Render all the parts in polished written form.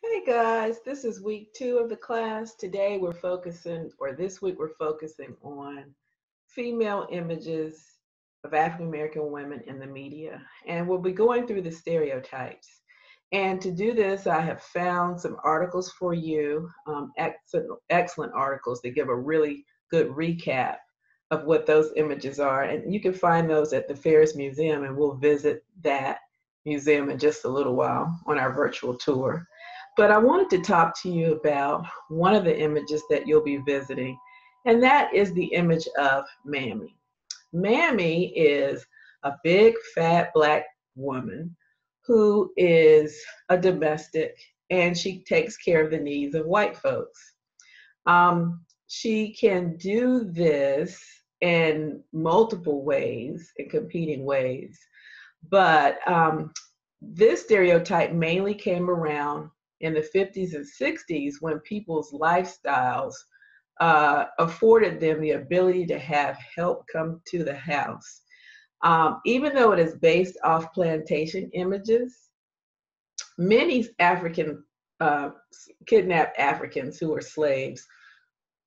Hey guys, this is week 2 of the class. Today we're focusing, or this week we're focusing on female images of African American women in the media. And we'll be going through the stereotypes. And to do this, I have found some articles for you, excellent articles that give a really good recap of what those images are. And you can find those at the Ferris Museum, and we'll visit that museum in just a little while on our virtual tour. But I wanted to talk to you about one of the images that you'll be visiting, and that is the image of Mammy. Mammy is a big, fat black woman who is a domestic, and she takes care of the needs of white folks. She can do this in multiple ways, in competing ways, but this stereotype mainly came around in the 50s and 60s when people's lifestyles afforded them the ability to have help come to the house. Even though it is based off plantation images, many African kidnapped Africans who were slaves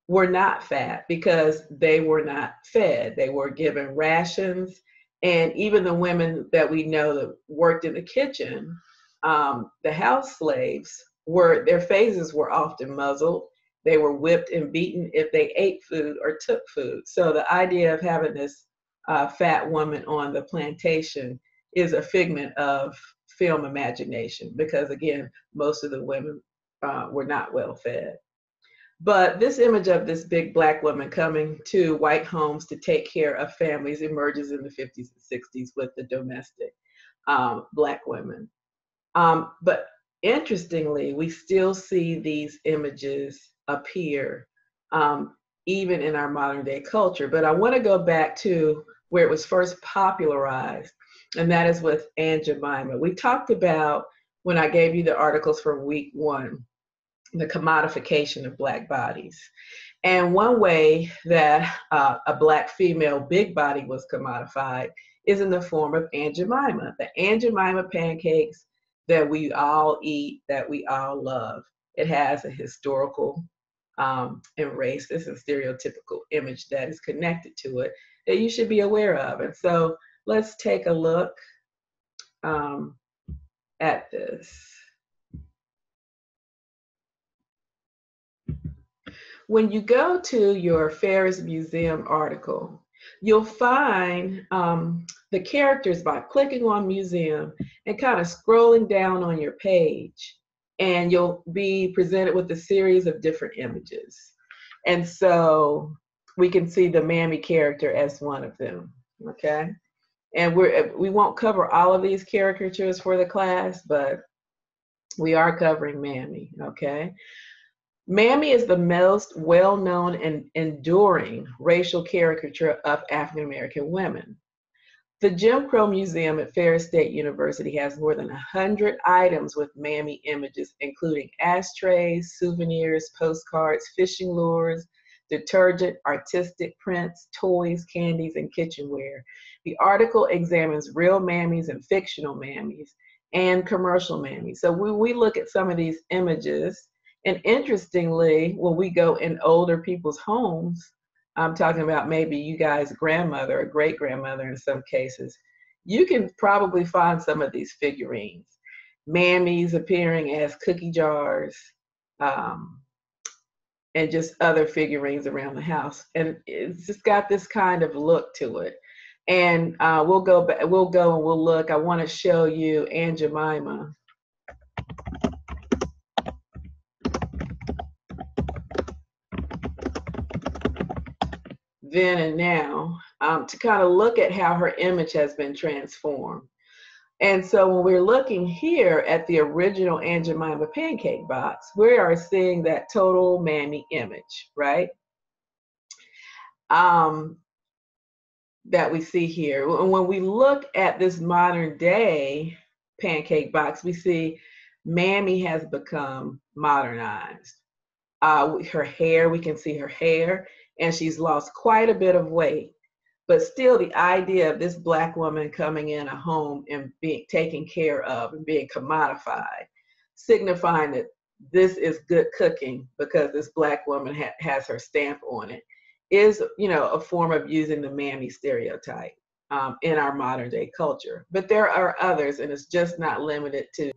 were not fat because they were not fed. They were given rations. And even the women that we know that worked in the kitchen, the house slaves, their faces were often muzzled. They were whipped and beaten if they ate food or took food. So the idea of having this fat woman on the plantation is a figment of film imagination because, again, most of the women were not well fed. But this image of this big black woman coming to white homes to take care of families emerges in the 50s and 60s with the domestic black women. But interestingly, we still see these images appear even in our modern day culture. But I want to go back to where it was first popularized, and that is with Aunt Jemima. We talked about, when I gave you the articles for week 1, the commodification of black bodies. And one way that a black female big body was commodified is in the form of Aunt Jemima. The Aunt Jemima pancakes that we all eat, that we all love. It has a historical and racist and stereotypical image that is connected to it that you should be aware of. And so let's take a look at this. When you go to your Ferris Museum article, you'll find the characters by clicking on museum and kind of scrolling down on your page, and you'll be presented with a series of different images. And so we can see the Mammy character as one of them, okay? And we won't cover all of these caricatures for the class, but we are covering Mammy, okay? Mammy is the most well-known and enduring racial caricature of African American women. The Jim Crow Museum at Ferris State University has more than 100 items with Mammy images, including ashtrays, souvenirs, postcards, fishing lures, detergent, artistic prints, toys, candies, and kitchenware. The article examines real Mammies and fictional Mammies and commercial Mammies. So when we look at some of these images, and interestingly, when we go in older people's homes, I'm talking about maybe you guys' grandmother or great grandmother in some cases, you can probably find some of these figurines. Mammies appearing as cookie jars, and just other figurines around the house. And it's just got this kind of look to it. And we'll go and we'll look. I want to show you Aunt Jemima. Then and now, to kind of look at how her image has been transformed. And so when we're looking here at the original Aunt Jemima pancake box, we are seeing that total Mammy image, right? That we see here. When we look at this modern day pancake box, we see Mammy has become modernized. Her hair, we can see her hair, and she's lost quite a bit of weight. But still, the idea of this black woman coming in a home and being taken care of and being commodified, signifying that this is good cooking because this Black woman has her stamp on it, is, a form of using the mammy stereotype in our modern day culture. But there are others, and it's just not limited to.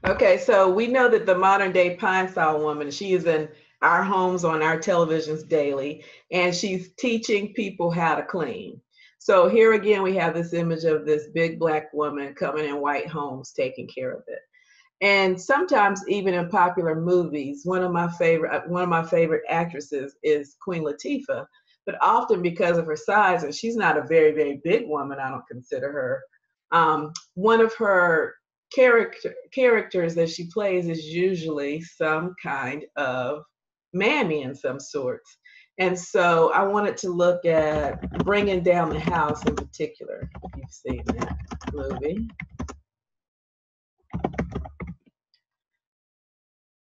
Okay, so we know that the modern day Pine Sol woman, she is in our homes, on our televisions daily, and she's teaching people how to clean. So here again, we have this image of this big Black woman coming in white homes taking care of it. And sometimes even in popular movies, one of my favorite actresses is Queen Latifah, but often because of her size, and she's not a very, very big woman, I don't consider her. One of her characters that she plays is usually some kind of mammy in some sorts. And so I wanted to look at Bringing Down the House in particular, if you've seen that movie.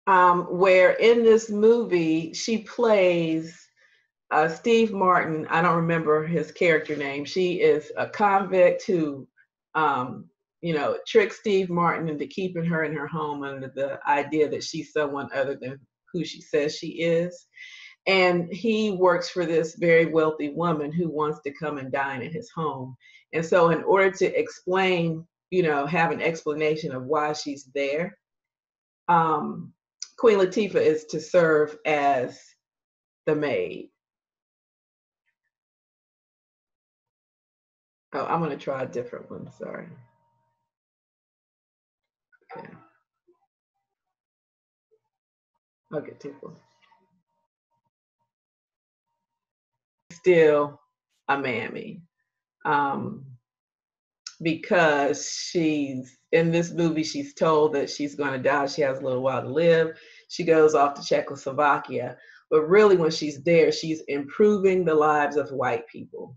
Where in this movie she plays Steve Martin. I don't remember his character name. She is a convict who, tricks Steve Martin into keeping her in her home under the idea that she's someone other than who she says she is. And he works for this very wealthy woman who wants to come and dine at his home. And so, in order to explain, have an explanation of why she's there, um, Queen Latifah is to serve as the maid. Oh, I'm gonna try a different one. Sorry. Okay. I'll get two more. Still a mammy. Um, because she's in this movie, she's told that she's going to die. She has a little while to live. She goes off to Czechoslovakia. But really, when she's there, she's improving the lives of white people.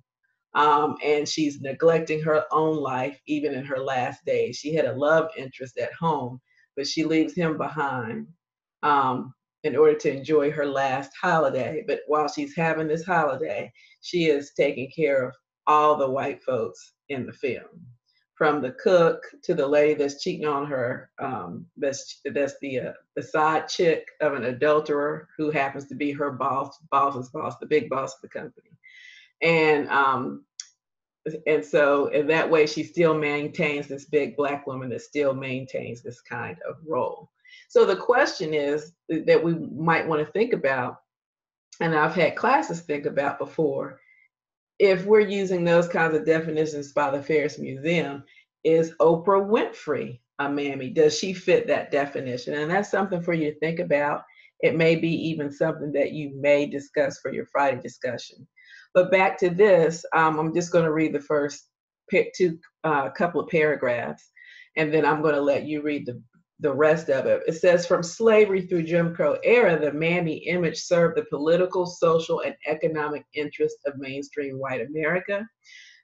And she's neglecting her own life, even in her last days. She had a love interest at home, but she leaves him behind in order to enjoy her last holiday. But while she's having this holiday, she is taking care of all the white folks in the film, from the cook to the lady that's cheating on her. That's the side chick of an adulterer who happens to be her boss's boss, the big boss of the company. And so in that way, she still maintains this big Black woman that still maintains this kind of role. So the question is that we might want to think about, and I've had classes think about before, if we're using those kinds of definitions by the Ferris Museum, is Oprah Winfrey a mammy? Does she fit that definition? And that's something for you to think about. It may be even something that you may discuss for your Friday discussion. But back to this, I'm just going to read the first couple of paragraphs, and then I'm going to let you read the rest of it. It says, from slavery through Jim Crow era, the mammy image served the political, social, and economic interests of mainstream white America.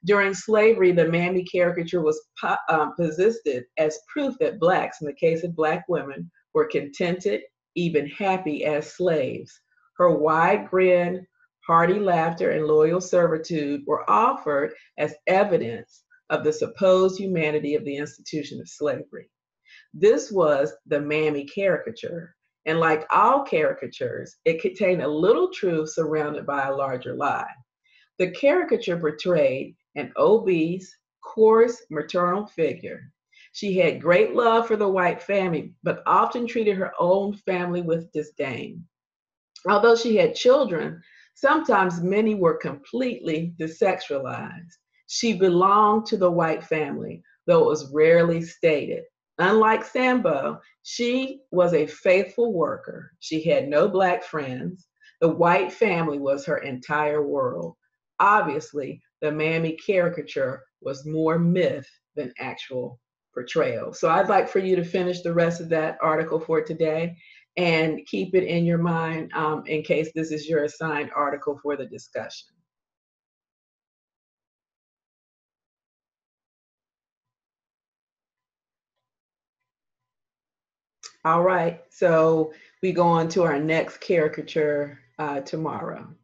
During slavery, the mammy caricature was posited as proof that Blacks, in the case of Black women, were contented, even happy as slaves. Her wide grin, hearty laughter, and loyal servitude were offered as evidence of the supposed humanity of the institution of slavery. This was the mammy caricature, and like all caricatures, it contained a little truth surrounded by a larger lie. The caricature portrayed an obese, coarse maternal figure. She had great love for the white family, but often treated her own family with disdain. Although she had children, sometimes many were completely desexualized. She belonged to the white family, though it was rarely stated. Unlike Sambo, she was a faithful worker. She had no Black friends. The white family was her entire world. Obviously, the mammy caricature was more myth than actual portrayal. So I'd like for you to finish the rest of that article for today and keep it in your mind in case this is your assigned article for the discussion. All right, so we go on to our next caricature tomorrow.